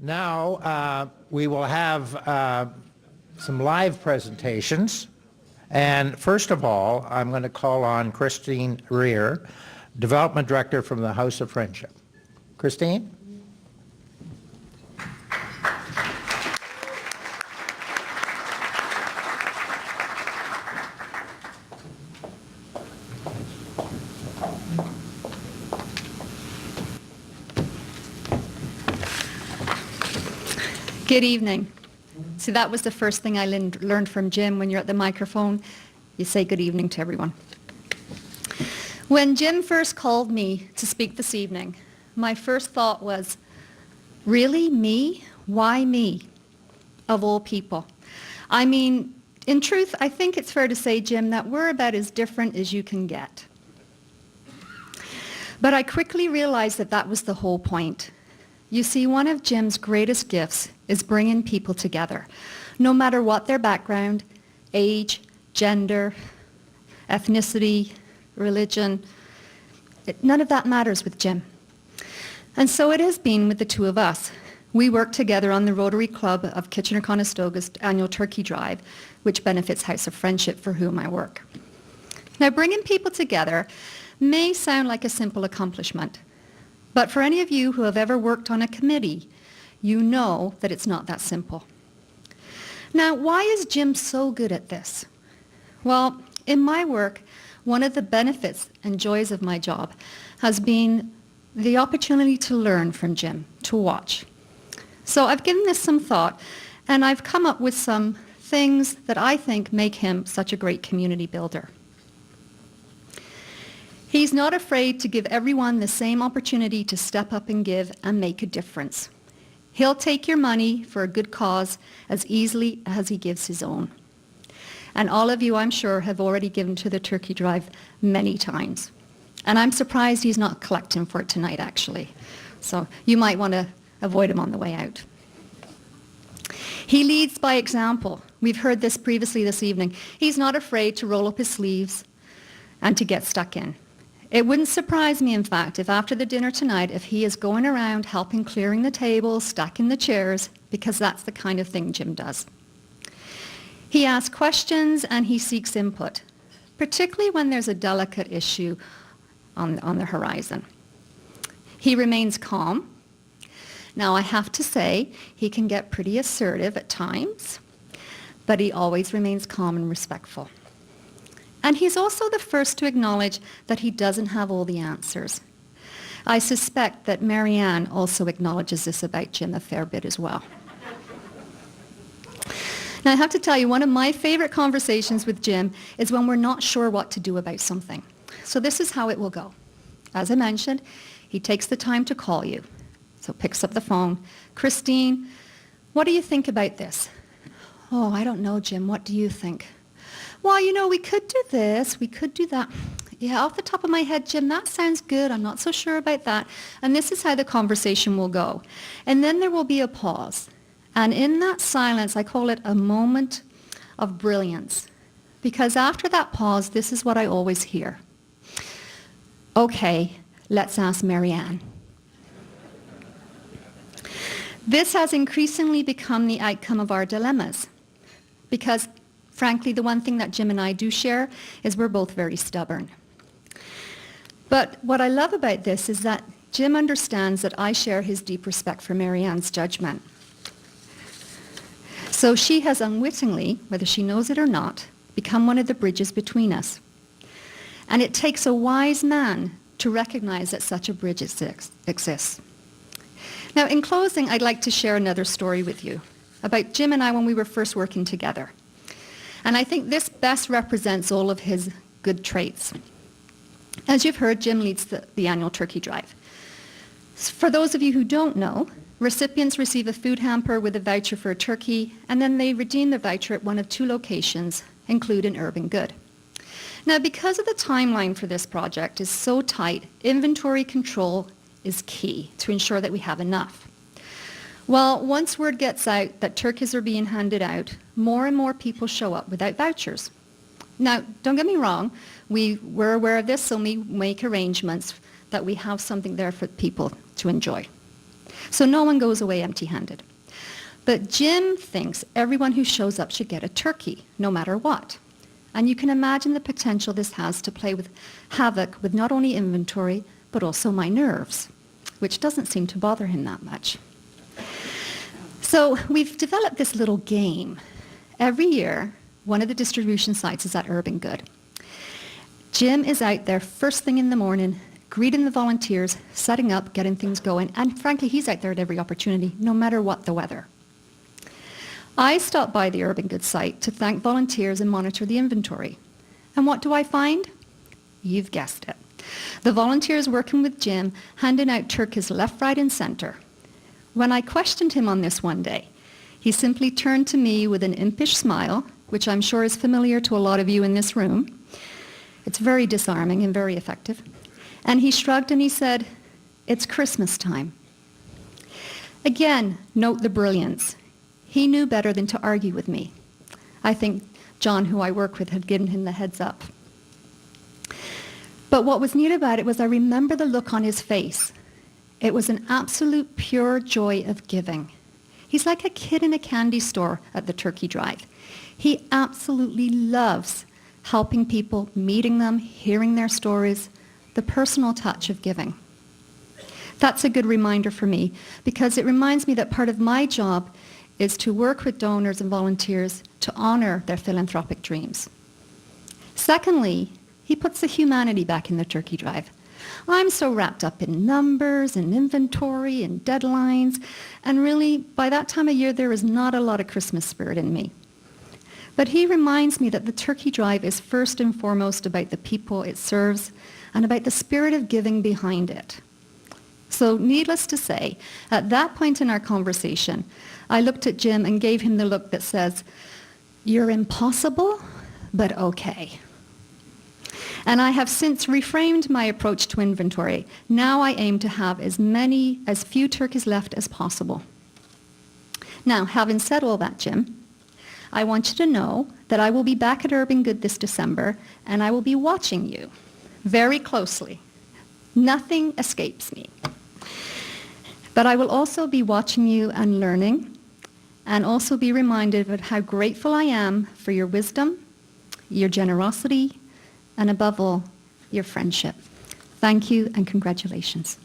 Now we will have some live presentations. And first of all, I'm going to call on Christine Rear, Development Director from the House of Friendship. Christine? Good evening. So that was the first thing I learned from Jim. When you're at the microphone, you say good evening to everyone. When Jim first called me to speak this evening, my first thought was, really, me? Why me, of all people? I mean, in truth, I think it's fair to say, Jim, that we're about as different as you can get. But I quickly realized that that was the whole point. You see, one of Jim's greatest gifts is bringing people together, no matter what their background, age, gender, ethnicity, religion. None of that matters with Jim. And so it has been with the two of us. We work together on the Rotary Club of Kitchener-Conestoga's annual Turkey Drive, which benefits House of Friendship, for whom I work. Now, bringing people together may sound like a simple accomplishment, but for any of you who have ever worked on a committee, you know that it's not that simple. Now, why is Jim so good at this? Well, in my work, one of the benefits and joys of my job has been the opportunity to learn from Jim, to watch. So I've given this some thought, and I've come up with some things that I think make him such a great community builder. He's not afraid to give everyone the same opportunity to step up and give and make a difference. He'll take your money for a good cause as easily as he gives his own. And all of you, I'm sure, have already given to the Turkey Drive many times. And I'm surprised he's not collecting for it tonight, actually. So you might want to avoid him on the way out. He leads by example. We've heard this previously this evening. He's not afraid to roll up his sleeves and to get stuck in. It wouldn't surprise me, in fact, if after the dinner tonight, if he is going around helping clearing the tables, stacking the chairs, because that's the kind of thing Jim does. He asks questions and he seeks input, particularly when there's a delicate issue on the horizon. He remains calm. Now, I have to say, he can get pretty assertive at times, but he always remains calm and respectful. And he's also the first to acknowledge that he doesn't have all the answers. I suspect that Marianne also acknowledges this about Jim a fair bit as well. Now, I have to tell you, one of my favorite conversations with Jim is when we're not sure what to do about something. So this is how it will go. As I mentioned, he takes the time to call you. So picks up the phone. Christine, what do you think about this? Oh, I don't know, Jim. What do you think? Well, you know, we could do this, we could do that. Yeah, off the top of my head, Jim, that sounds good. I'm not so sure about that. And this is how the conversation will go. And then there will be a pause. And in that silence, I call it a moment of brilliance. Because after that pause, this is what I always hear. Okay, let's ask Marianne. This has increasingly become the outcome of our dilemmas. Because frankly, the one thing that Jim and I do share is we're both very stubborn. But what I love about this is that Jim understands that I share his deep respect for Marianne's judgment. So she has unwittingly, whether she knows it or not, become one of the bridges between us. And it takes a wise man to recognize that such a bridge exists. Now, in closing, I'd like to share another story with you about Jim and I when we were first working together. And I think this best represents all of his good traits. As you've heard, Jim leads the annual Turkey Drive. For those of you who don't know, recipients receive a food hamper with a voucher for a turkey, and then they redeem the voucher at one of two locations, including Urban Good. Now, because of the timeline for this project is so tight, inventory control is key to ensure that we have enough. Well, once word gets out that turkeys are being handed out, more and more people show up without vouchers. Now, don't get me wrong, we were aware of this, so we make arrangements that we have something there for people to enjoy. So no one goes away empty-handed. But Jim thinks everyone who shows up should get a turkey, no matter what. And you can imagine the potential this has to play with havoc with not only inventory, but also my nerves, which doesn't seem to bother him that much. So we've developed this little game. Every year, one of the distribution sites is at Urban Good. Jim is out there first thing in the morning, greeting the volunteers, setting up, getting things going, and frankly, he's out there at every opportunity, no matter what the weather. I stopped by the Urban Goods site to thank volunteers and monitor the inventory. And what do I find? You've guessed it. The volunteers working with Jim, handing out turkeys left, right, and center. When I questioned him on this one day, he simply turned to me with an impish smile, which I'm sure is familiar to a lot of you in this room. It's very disarming and very effective. And he shrugged and he said, "It's Christmas time." Again, note the brilliance. He knew better than to argue with me. I think John, who I work with, had given him the heads up. But what was neat about it was I remember the look on his face. It was an absolute pure joy of giving. He's like a kid in a candy store at the turkey drive. He absolutely loves helping people, meeting them, hearing their stories, the personal touch of giving. That's a good reminder for me because it reminds me that part of my job is to work with donors and volunteers to honor their philanthropic dreams. Secondly, he puts the humanity back in the turkey drive. I'm so wrapped up in numbers and inventory and deadlines, and really, by that time of year, there is not a lot of Christmas spirit in me. But he reminds me that the turkey drive is first and foremost about the people it serves and about the spirit of giving behind it. So needless to say, at that point in our conversation, I looked at Jim and gave him the look that says, "You're impossible, but okay." And I have since reframed my approach to inventory. Now I aim to have as few turkeys left as possible. Now, having said all that, Jim, I want you to know that I will be back at Urban Good this December, and I will be watching you very closely. Nothing escapes me. But I will also be watching you and learning, and also be reminded of how grateful I am for your wisdom, your generosity, and above all, your friendship. Thank you and congratulations.